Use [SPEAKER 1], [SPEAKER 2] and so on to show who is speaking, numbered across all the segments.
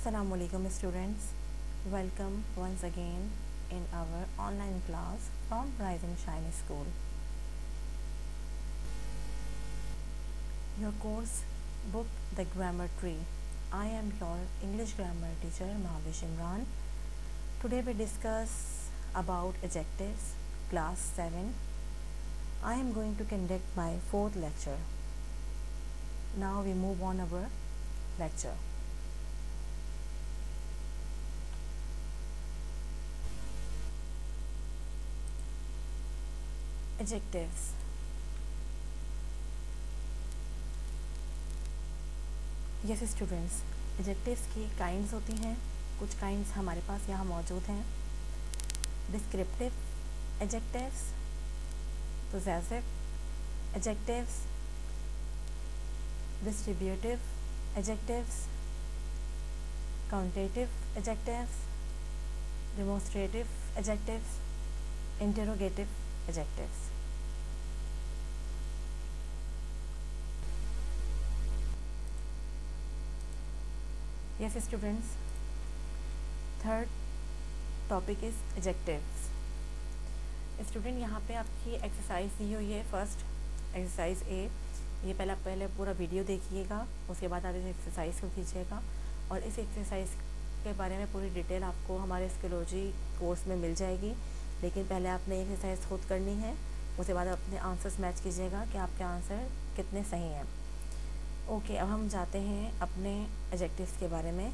[SPEAKER 1] Assalamualaikum students, welcome once again in our online class from Rise and Shine School. Your course book The Grammar Tree. I am your English grammar teacher Mahavish Imran. Today we discuss about adjectives, class 7. I am going to conduct my 4th lecture. Now we move on our lecture. Adjectives. Yes students, adjectives की kinds होती हैं। कुछ kinds हमारे पास यहाँ मौजूद हैं। Descriptive adjectives, possessive adjectives, distributive adjectives, quantitative adjectives, demonstrative adjectives, interrogative adjectives. Yes students, third topic is adjectives. Student यहाँ पे आपकी एक्सरसाइज दी हुई है। फर्स्ट एक्सरसाइज ए, ये पहले पूरा वीडियो देखिएगा, उसके बाद आप इस एक्सरसाइज को कीजिएगा और इस एक्सरसाइज के बारे में पूरी डिटेल आपको हमारे स्किलोलॉजी कोर्स में मिल जाएगी। लेकिन पहले आपने एक्सरसाइज खुद करनी है, उसके बाद अपने आंसर्स मैच कीजिएगा कि आपके आंसर कितने सही हैं। ओके, अब हम जाते हैं अपने एडजेक्टिव्स के बारे में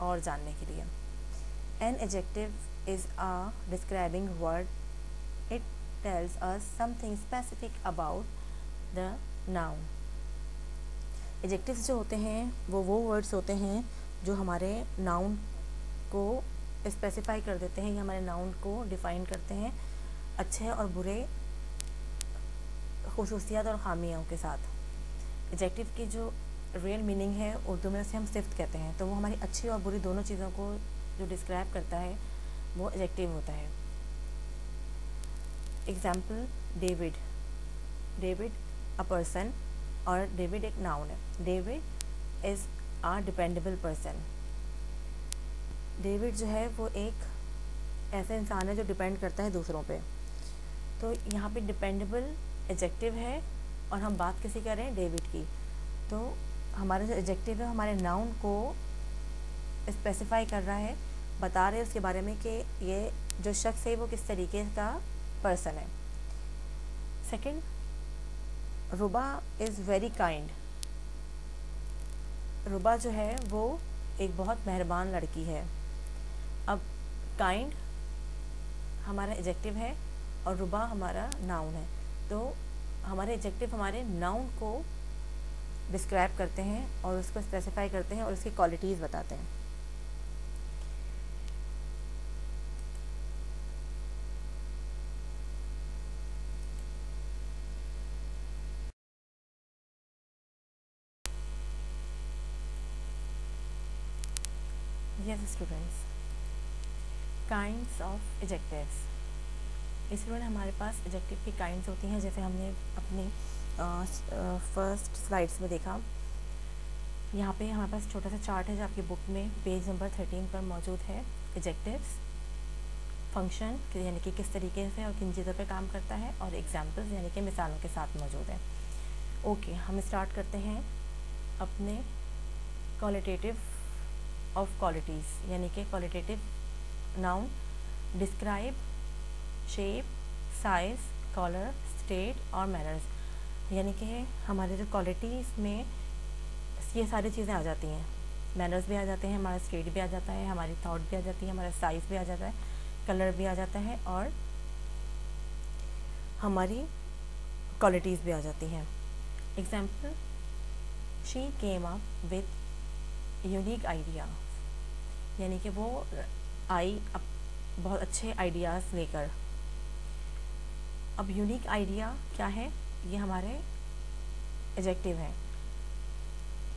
[SPEAKER 1] और जानने के लिए। An adjective is a describing word, it tells us something specific about the noun. Adjectives जो होते हैं वो वर्ड्स होते हैं जो हमारे नाउन को स्पेसिफाई कर देते हैं या हमारे नाउन को डिफ़ाइन करते हैं अच्छे और बुरे खुसूसियात और खामियों के साथ। एडजेक्टिव की जो रियल मीनिंग है उर्दू में उसे हम सिफ्त कहते हैं, तो वो हमारी अच्छी और बुरी दोनों चीज़ों को जो डिस्क्राइब करता है वो एडजेक्टिव होता है। Example, David, David a person और डेविड एक नाउन है। David is a dependable person. David जो है वो एक ऐसा इंसान है जो डिपेंड करता है दूसरों पे, तो यहाँ पे डिपेंडेबल एडजेक्टिव है और हम बात किसी कर रहे हैं, डेविड की। तो हमारा जो एडजेक्टिव है हमारे नाउन को स्पेसिफाई कर रहा है, बता रहे हैं उसके बारे में कि ये जो शख्स है वो किस तरीके का पर्सन है। Second, Ruba is very kind. Ruba जो है वो एक बहुत मेहरबान लड़की है। अब काइंड हमारा एडजेक्टिव है और रुबा हमारा नाउन है, तो हमारे एडजेक्टिव हमारे नाउन को डिस्क्राइब करते हैं और उसको स्पेसिफाई करते हैं और उसकी क्वालिटीज़ बताते हैं। Yes students, kinds of adjectives. इसलिए हमारे पास एडजेक्टिव की काइंड्स होती हैं, जैसे हमने अपनी फर्स्ट स्लाइड्स में देखा। यहाँ पे हमारे पास छोटा सा चार्ट है जो आपकी बुक में पेज नंबर 13 पर मौजूद है। एडजेक्टिव्स, फंक्शन यानी कि किस तरीके से और किन चीज़ों पे काम करता है, और एग्जाम्पल्स यानी कि मिसालों के साथ मौजूद है। ओके, हम स्टार्ट करते हैं अपने क्वालिटेटिव ऑफ क्वालिटीज़, यानी कि qualitative noun, describe shape, size, colour, state और मैनर्स। यानी कि हमारे जो क्वालिटीज़ में ये सारी चीज़ें आ जाती हैं। मैनर्स भी आ जाते हैं, हमारा स्टेट भी आ जाता है, हमारी थॉट भी आ जाती है, हमारा साइज़ भी आ जाता है, कलर भी आ जाता है और हमारी क्वालिटीज़ भी आ जाती हैं। Example, she came up with unique idea, यानी कि वो आई अब बहुत अच्छे आइडियाज़ लेकर। अब यूनिक आइडिया क्या है, ये हमारे एडजेक्टिव है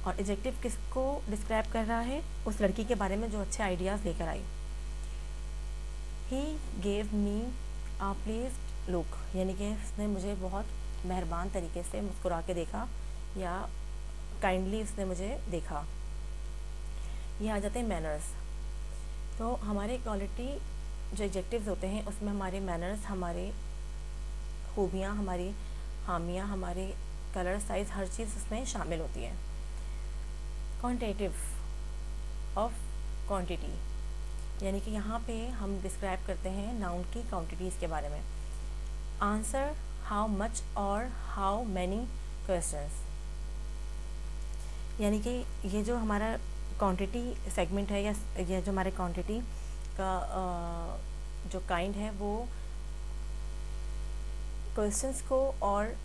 [SPEAKER 1] और एडजेक्टिव किसको डिस्क्राइब कर रहा है, उस लड़की के बारे में जो अच्छे आइडियाज़ लेकर आई। He gave me a pleased look, यानी कि उसने मुझे बहुत मेहरबान तरीके से मुस्कुरा के देखा या काइंडली उसने मुझे देखा। ये आ जाते हैं मैनर्स। तो हमारे क्वालिटी जो एडजेक्टिव्स होते हैं उसमें हमारे मैनर्स, हमारे खूबियाँ, हमारी खामियाँ, हमारे कलर, साइज़, हर चीज़ उसमें शामिल होती है। क्वांटिटेटिव ऑफ क्वांटिटी, यानी कि यहाँ पे हम डिस्क्राइब करते हैं नाउन की क्वांटिटीज़ के बारे में। आंसर हाउ मच और हाउ मैनी क्वेश्चंस, यानी कि ये जो हमारा क्वांटिटी सेगमेंट है या ये जो हमारे क्वांटिटी का जो काइंड है वो क्वेश्चंस को और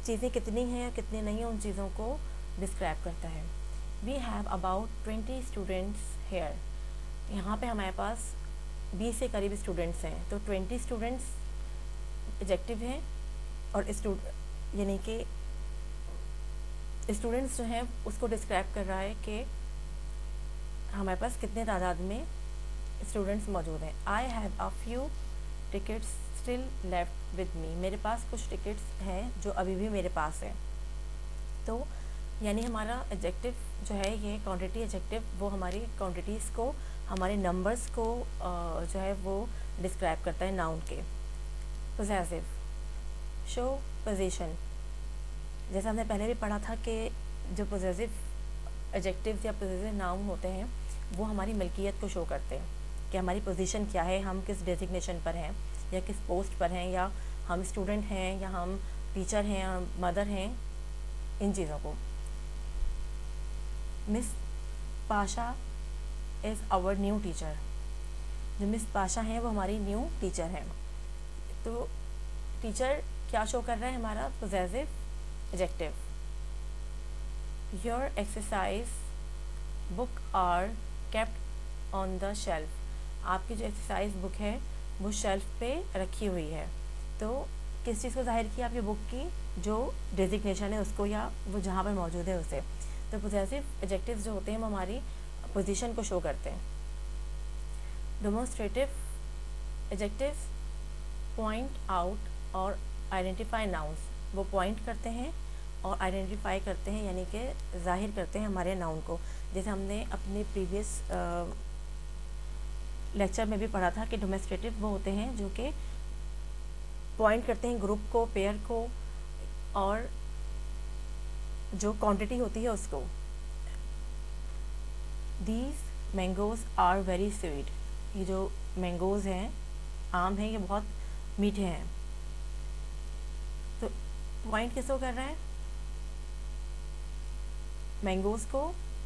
[SPEAKER 1] चीज़ें कितनी हैं या कितनी नहीं हैं उन चीज़ों को डिस्क्राइब करता है। We have about 20 students here, यहाँ पे हमारे पास 20 से करीब स्टूडेंट्स हैं। तो 20 स्टूडेंट्स एडजेक्टिव हैं और यानी कि स्टूडेंट्स जो हैं उसको डिस्क्राइब कर रहा है कि हमारे पास कितने तादाद में स्टूडेंट्स मौजूद हैं। I have a few tickets still left with me, मेरे पास कुछ टिकट्स हैं जो अभी भी मेरे पास हैं। तो यानी हमारा एडजेक्टिव जो है ये क्वांटिटी एडजेक्टिव, वो हमारी क्वांटिटीज़ को, हमारे नंबर्स को जो है वो डिस्क्राइब करता है नाउन के। पोजेसिव, शो पोजीशन, जैसा हमने पहले भी पढ़ा था कि जो पोजेसिव एडजेक्टिव्स या पोजेसिव नाउन होते हैं वो हमारी मिल्कियत को शो करते हैं कि हमारी पोजीशन क्या है, हम किस डेजिग्नेशन पर हैं या किस पोस्ट पर हैं, या हम स्टूडेंट हैं या हम टीचर हैं या मदर हैं, इन चीज़ों को। Miss Pasha is our new teacher, जो मिस पाशा हैं वो हमारी न्यू टीचर हैं। तो टीचर क्या शो कर रहा है, हमारा possessive adjective. Your exercise book are kept on the shelf, आपकी जो एक्सरसाइज बुक है वो शेल्फ पे रखी हुई है। तो किस चीज़ को जाहिर किया, आपकी बुक की जो डेजिग्नेशन है उसको या वो जहाँ पर मौजूद है उसे। तो पोजेसिव एडजेक्टिव्स जो होते हैं वो हमारी पोजीशन को शो करते हैं। डेमोन्स्ट्रेटिव एडजेक्टिव्स पॉइंट आउट और आइडेंटिफाई नाउन्स, वो पॉइंट करते हैं और आइडेंटिफाई करते हैं, यानी कि जाहिर करते हैं हमारे नाउन को। जैसे हमने अपने प्रीवियस लेक्चर में भी पढ़ा था कि डेमोन्स्ट्रेटिव वो होते हैं जो कि पॉइंट करते हैं ग्रुप को, पेयर को और जो क्वांटिटी होती है उसको। These mangoes are very sweet, ये जो मैंगोज़ हैं, आम हैं, ये बहुत मीठे हैं। तो पॉइंट किसको कर रहा है, मैंगोज़ को,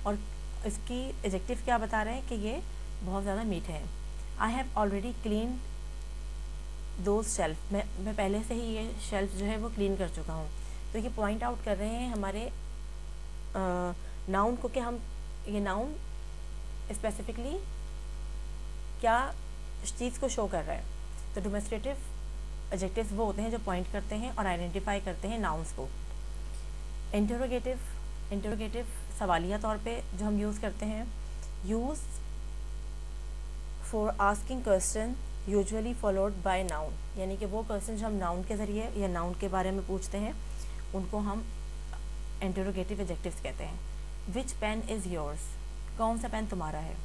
[SPEAKER 1] और इसकी एडजेक्टिव क्या बता रहे हैं कि ये बहुत ज़्यादा मीठे हैं। I have already clean those shelf, मैं पहले से ही ये शेल्फ जो है वो क्लीन कर चुका हूँ। तो ये पॉइंट आउट कर रहे हैं हमारे नाउन को कि हम ये नाउन स्पेसिफिकली क्या चीज़ को शो कर रहा है। तो डेमोन्स्ट्रेटिव एडजेक्टिव्स वो होते हैं जो पॉइंट करते हैं और आइडेंटिफाई करते हैं नाउन्स को। इंटरोगेटिव सवालिया तौर पे जो हम यूज़ करते हैं, use for asking question usually followed by noun, यानी कि वो क्वेश्चन जो हम नाउन के ज़रिए या नाउन के बारे में पूछते हैं उनको हम इंटरोगेटिव एडजेक्टिव्स कहते हैं। विच पेन इज़ योर्स, कौन सा पेन तुम्हारा है।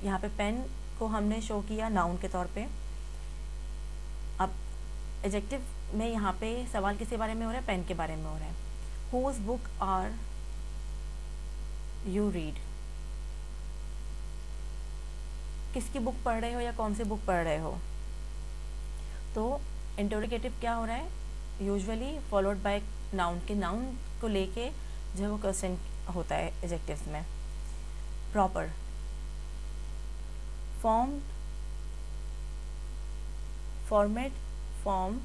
[SPEAKER 1] यहाँ पे पेन को हमने शो किया नाउन के तौर पे। अब एडजेक्टिव में यहाँ पे सवाल किसके बारे में हो रहा है, पेन के बारे में हो रहा है। Whose book are you read, किसकी बुक पढ़ रहे हो या कौन सी बुक पढ़ रहे हो। तो इंटरोगेटिव क्या हो रहा है, यूजुअली फॉलोड बाय नाउन, के नाउन को लेके जो है वो क्वेश्चन होता है एडजेक्टिव्स में। Proper, format, form,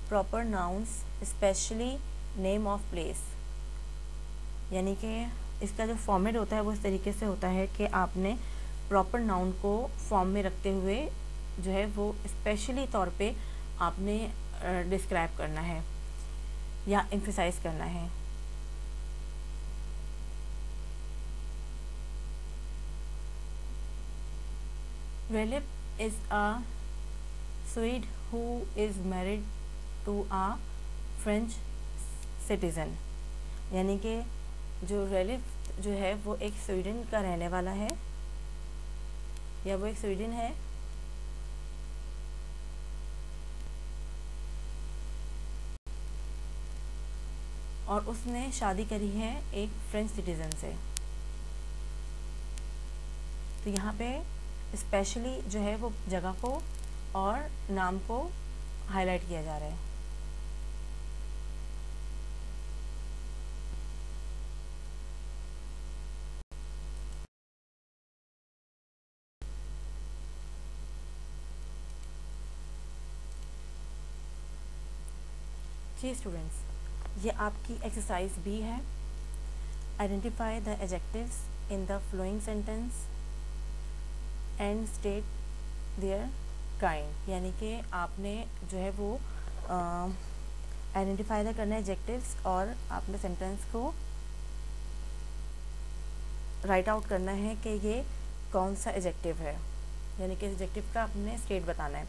[SPEAKER 1] proper nouns specially name of place, यानी कि इसका जो फॉर्मेट होता है वो इस तरीके से होता है कि आपने प्रॉपर नाउन को फॉर्म में रखते हुए जो है वो स्पेशली तौर पे आपने डिस्क्राइब करना है या एम्फसाइज करना है। Relip is a Swede who is married to a French citizen, यानी कि जो रेलिफ जो है वो एक स्वीडन का रहने वाला है या वो एक स्वीडन है, और उसने शादी करी है एक फ्रेंच सिटीज़न से। तो यहाँ पे स्पेशली जो है वो जगह को और नाम को हाईलाइट किया जा रहा है। जी स्टूडेंट्स, ये आपकी एक्सरसाइज भी है। Identify the adjectives in the following sentence and state their kind, यानी कि आपने जो है वो आइडेंटिफाई करना है एडजेक्टिव्स और आपने सेंटेंस को राइट आउट करना है कि ये कौन सा एडजेक्टिव है, यानी कि एडजेक्टिव का आपने स्टेट बताना है।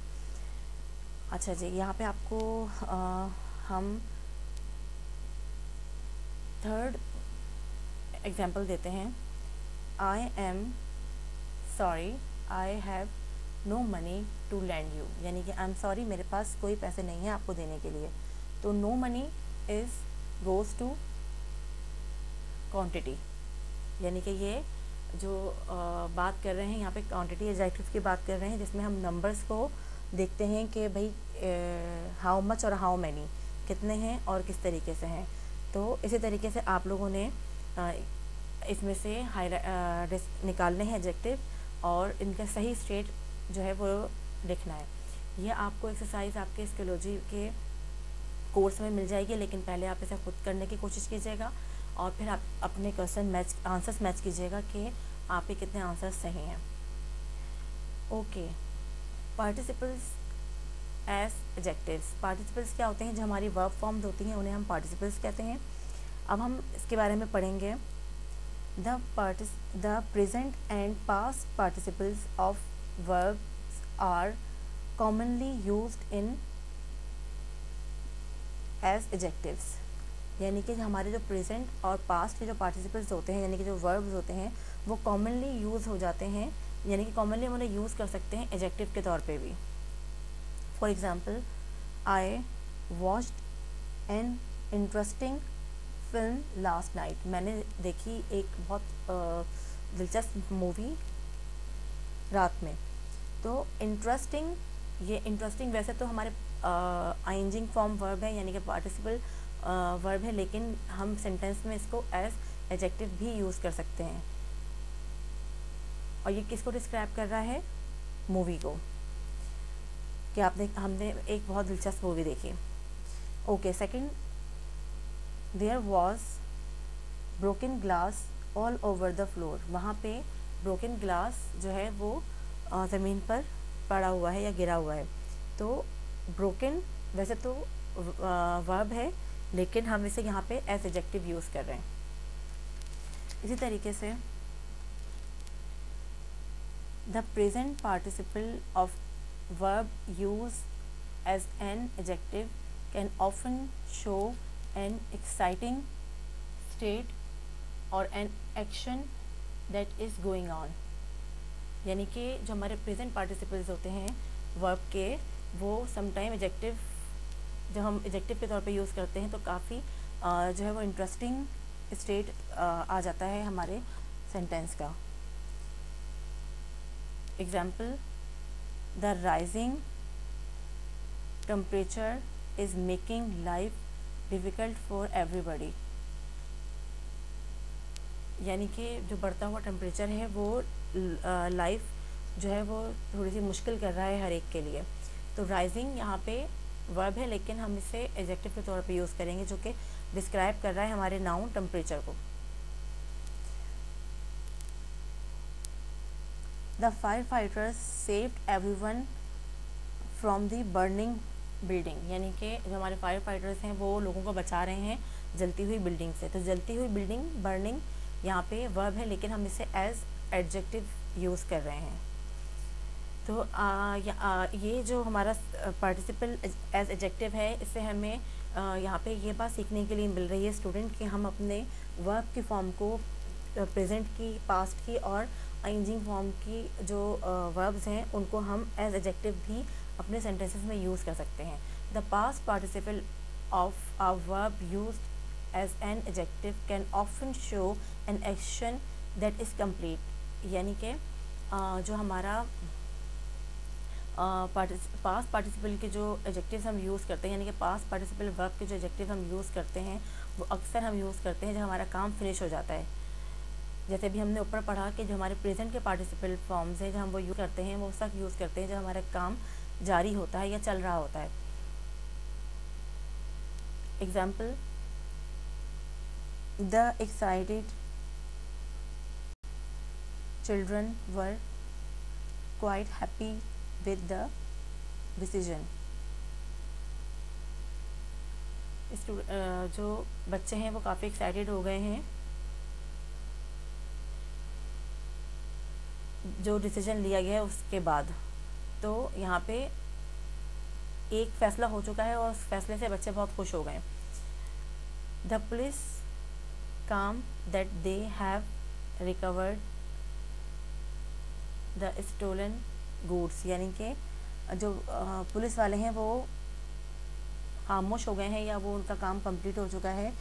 [SPEAKER 1] अच्छा जी, यहाँ पे आपको हम थर्ड एग्जाम्पल देते हैं। I am sorry I have no money to lend you, यानी कि आई एम सॉरी मेरे पास कोई पैसे नहीं है आपको देने के लिए। तो no money is goes to quantity, यानी कि ये जो बात कर रहे हैं यहाँ पे क्वांटिटी एडजेक्टिव की बात कर रहे हैं, जिसमें हम नंबर्स को देखते हैं कि भाई हाउ मच और हाउ मैनी कितने हैं और किस तरीके से हैं। तो इसी तरीके से आप लोगों ने इसमें से निकालने हैं एडजेक्टिव और इनका सही स्टेट जो है वो लिखना है। ये आपको एक्सरसाइज आपके स्किलोलॉजी के कोर्स में मिल जाएगी, लेकिन पहले आप इसे खुद करने की कोशिश कीजिएगा और फिर आप अपने क्वेश्चन आंसर्स मैच कीजिएगा कि आपके कितने आंसर्स सही हैं। Okay, participles as adjectives. Participles क्या होते हैं? जो हमारी वर्ब फॉर्म्स होती हैं उन्हें हम पार्टिसिपल्स कहते हैं। अब हम इसके बारे में पढ़ेंगे। The present and past participles of verbs are commonly used in as adjectives, यानी कि हमारे जो प्रेजेंट और पास्ट के जो पार्टिसिपल्स होते हैं, यानी कि जो वर्ब्स होते हैं वो कॉमनली यूज़ हो जाते हैं, यानी कि कॉमनली हम उन्हें यूज़ कर सकते हैं एडजेक्टिव के तौर पे भी। For example, I watched an interesting film last night. मैंने देखी एक बहुत दिलचस्प मूवी रात में। तो इंटरेस्टिंग, ये इंटरेस्टिंग वैसे तो हमारे आइंजिंग फॉर्म वर्ब है, यानी कि पार्टिसिपल वर्ब है, लेकिन हम सेंटेंस में इसको एज एडजेक्टिव भी यूज़ कर सकते हैं। और ये किसको डिस्क्राइब कर रहा है? मूवी को, कि हमने एक बहुत दिलचस्प मूवी देखी। Okay, second, there was broken glass all over the floor. वहाँ पे ब्रोकन ग्लास जो है वो ज़मीन पर पड़ा हुआ है या गिरा हुआ है। तो ब्रोकन वैसे तो वर्ब है, लेकिन हम इसे यहाँ पे एज एडजेक्टिव यूज़ कर रहे हैं। इसी तरीके से the present participle of verb use as an adjective can often show an exciting state और an action that is going on, यानी कि जो हमारे प्रेजेंट पार्टिसिपल्स होते हैं वर्ब के, वो समटाइम एडजेक्टिव, जब हम एडजेक्टिव के तौर पे यूज़ करते हैं तो काफ़ी जो है वो इंटरेस्टिंग स्टेट आ जाता है हमारे सेंटेंस का। Example, the rising temperature is making life difficult for everybody, यानी कि जो बढ़ता हुआ टेम्परेचर है वो लाइफ जो है वो थोड़ी सी मुश्किल कर रहा है हर एक के लिए। तो राइजिंग यहाँ पे वर्ब है, लेकिन हम इसे एडजेक्टिव के तौर पे यूज़ करेंगे, जो कि डिस्क्राइब कर रहा है हमारे नाउन टेम्परेचर को। The fire fighters saved everyone from the burning building, यानी कि जो हमारे फायर फाइटर्स हैं वो लोगों को बचा रहे हैं जलती हुई बिल्डिंग से। तो जलती हुई बिल्डिंग, बर्निंग यहाँ पे वर्ब है, लेकिन हम इसे एज एडजेक्टिव यूज़ कर रहे हैं। तो ये जो हमारा पार्टिसिपल एज एडजेक्टिव है, इससे हमें यहाँ पे ये बात सीखने के लिए मिल रही है स्टूडेंट कि हम अपने वर्ब की फॉर्म को प्रेजेंट की, पास्ट की और आइंजिंग फॉर्म की जो वर्ब्स हैं उनको हम एज एडजेक्टिव भी अपने सेंटेंसेस में यूज़ कर सकते हैं। The past participle of a verb used as an adjective can often show an action that is complete. यानी कि जो हमारा पास्ट पार्टिसिपल के जो एडजेक्टिव्स हम यूज़ करते हैं, यानी कि पास्ट पार्टिसिपल वर्ब के जो एडजेक्टिव हम यूज़ करते हैं वो अक्सर हम यूज़ करते हैं जब हमारा काम फिनिश हो जाता है। जैसे अभी हमने ऊपर पढ़ा कि जो हमारे प्रेजेंट के पार्टिसिपल फॉर्म्स हैं, जब हम वो यूज़ करते हैं वो उस वक्त यूज़ करते हैं जब हमारा काम जारी होता है या चल रहा होता है। Example, the excited children were quite happy with the decision. जो बच्चे हैं वो काफ़ी एक्साइटेड हो गए हैं जो डिसीजन लिया गया है उसके बाद। तो यहाँ पे एक फ़ैसला हो चुका है और उस फैसले से बच्चे बहुत खुश हो गए। The police claim that they have recovered the stolen goods. यानी कि जो पुलिस वाले हैं वो खामोश हो गए हैं या वो उनका काम कंप्लीट हो चुका है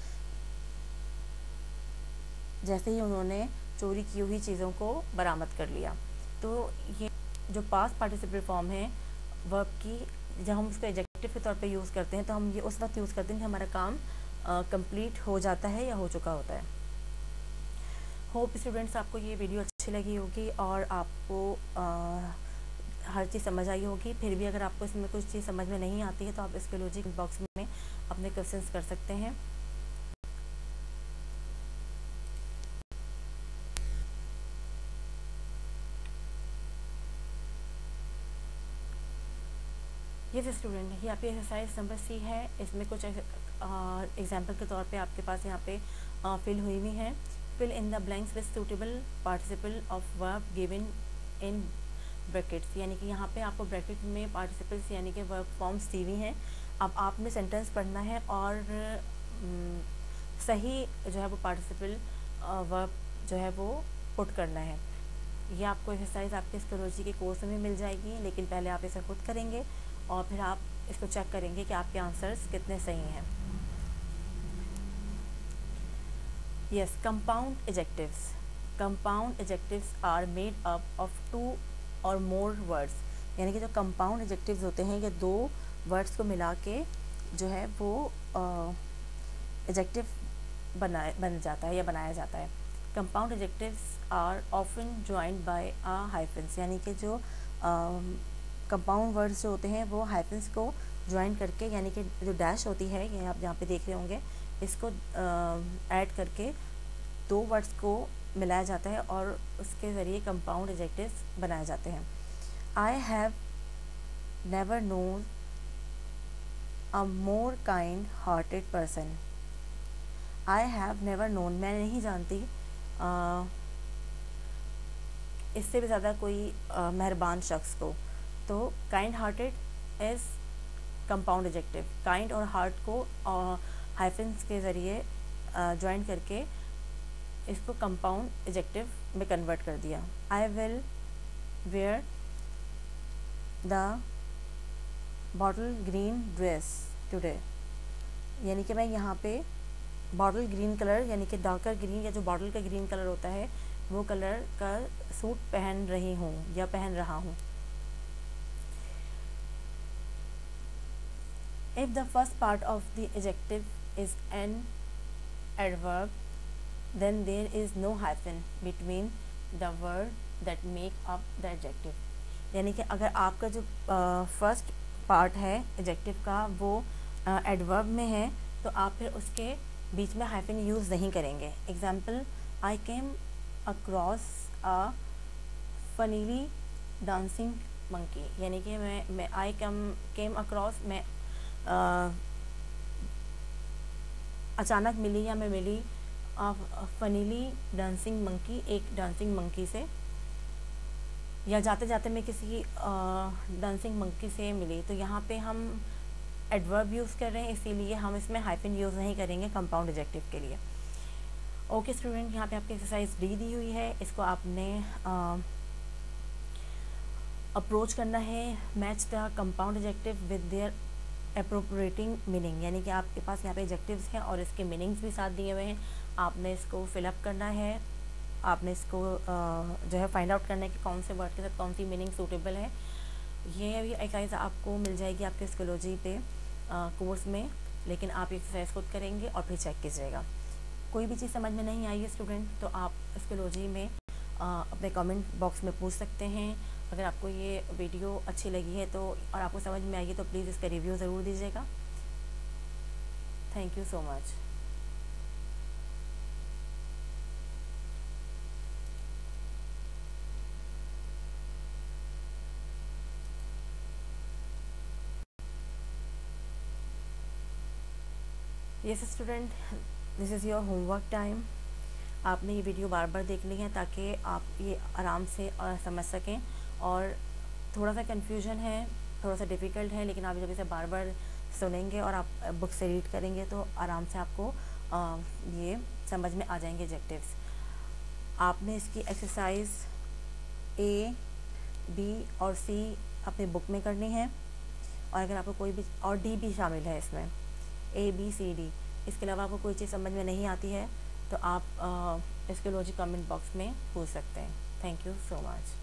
[SPEAKER 1] जैसे ही उन्होंने चोरी की हुई चीज़ों को बरामद कर लिया। तो ये जो पास्ट पार्टिसिपल फॉर्म है वर्ब की, जब हम उसको एडजेक्टिव के तौर पे यूज़ करते हैं तो हम ये उस वक्त यूज़ करते हैं कि हमारा काम कंप्लीट हो जाता है या हो चुका होता है। होप स्टूडेंट्स आपको ये वीडियो अच्छी लगी होगी और आपको हर चीज़ समझ आई होगी। फिर भी अगर आपको इसमें कुछ चीज़ समझ में नहीं आती है तो आप इसके लॉजिक बॉक्स में अपने क्वेश्चंस कर सकते हैं। ये स्टूडेंट, ये आपकी एक्सरसाइज नंबर सी है। इसमें कुछ एग्जाम्पल के तौर पे आपके पास यहाँ पे फिल हुई हुई हैं। Fill in the blanks with suitable participle of verb given in brackets. यानी कि यहाँ पे आपको ब्रैकेट में पार्टिसिपल्स यानी कि वर्ब फॉर्म्स दी हुई हैं। अब आपने सेंटेंस पढ़ना है और सही जो है वो पार्टिसिपल वर्ब जो है वो पुट करना है। ये आपको एक्सरसाइज आपके स्कोलॉजी के कोर्स में मिल जाएगी, लेकिन पहले आप इसे खुद करेंगे और फिर आप इसको चेक करेंगे कि आपके आंसर्स कितने सही हैं। Yes, compound adjectives. Compound adjectives are made up of 2 or more words. यानी कि जो कंपाउंड एडजेक्टिव्स होते हैं ये 2 वर्ड्स को मिला के जो है वो एडजेक्टिव बन जाता है या बनाया जाता है। Compound adjectives are often joined by a hyphens. यानी कि जो कंपाउंड वर्ड्स जो होते हैं वो हाइफन्स को ज्वाइन करके, यानी कि जो डैश होती है ये आप जहाँ पे देख रहे होंगे, इसको ऐड करके 2 वर्ड्स को मिलाया जाता है और उसके ज़रिए कंपाउंड एडजेक्टिव्स बनाए जाते हैं। I have never known a more kind hearted person. I have never known, मैं नहीं जानती इससे भी ज़्यादा कोई मेहरबान शख्स को। तो kind hearted is compound adjective. Kind और हार्ट को हाइफन्स के ज़रिए ज्वाइन करके इसको कंपाउंड एडजेक्टिव में कन्वर्ट कर दिया। I will where the bottle green dress today. यानी कि मैं यहाँ पे बॉटल ग्रीन कलर यानी कि डार्कर ग्रीन या जो बॉटल का ग्रीन कलर होता है वो कलर का सूट पहन रही हूँ या पहन रहा हूँ। If the first part of the adjective is an adverb, then there is no hyphen between the word that make up the adjective. यानी कि अगर आपका जो फर्स्ट पार्ट है एडजेक्टिव का वो एडवर्ब में है तो आप फिर उसके बीच में हाइफन यूज़ नहीं करेंगे। Example, I came across a funnily dancing monkey. यानी कि मैं आई केम अक्रॉस, मैं अचानक मिली या मैं मिली फनीली डांसिंग मंकी, एक डांसिंग मंकी से, या जाते जाते मैं किसी डांसिंग मंकी से मिली। तो यहाँ पे हम एडवर्ब यूज़ कर रहे हैं इसीलिए हम इसमें हाइफन यूज़ नहीं करेंगे कंपाउंड एडजेक्टिव के लिए। ओके स्टूडेंट, यहाँ पे आपकी एक्सरसाइज डी दी हुई है, इसको आपने अप्रोच करना है। Match the compound adjective with their appropriating meaning, यानी कि आपके पास यहाँ पे एडजेक्टिव्स हैं और इसके मीनिंग्स भी साथ दिए हुए हैं। आपने इसको फिलअप करना है, आपने इसको जो है फाइंड आउट करना है कि कौन से वर्ड के साथ कौन सी मीनिंग सूटेबल है। ये भी एक्सरसाइज आपको मिल जाएगी आपके स्किलोजी पे कोर्स में, लेकिन आप एक्सरसाइज खुद करेंगे और फिर चेक कीजिएगा। कोई भी चीज़ समझ में नहीं आई है स्टूडेंट, तो आप स्किलोजी में अपने कमेंट बॉक्स में पूछ सकते हैं। अगर आपको ये वीडियो अच्छी लगी है तो और आपको समझ में आई है तो प्लीज़ इसका रिव्यू ज़रूर दीजिएगा। Thank you so much. Yes student, this is your homework time. आपने ये वीडियो बार बार देखनी है ताकि आप ये आराम से समझ सकें। और थोड़ा सा कन्फ्यूजन है, थोड़ा सा डिफ़िकल्ट है, लेकिन आप जब इसे बार बार सुनेंगे और आप बुक से रीड करेंगे तो आराम से आपको ये समझ में आ जाएंगे एडजेक्टिव्स। आपने इसकी एक्सरसाइज ए, बी और सी अपने बुक में करनी है, और अगर आपको कोई भी और डी भी शामिल है इसमें, ए बी सी डी, इसके अलावा आपको कोई चीज़ समझ में नहीं आती है तो आप इसके लॉजिक कमेंट बॉक्स में पूछ सकते हैं। Thank you so much.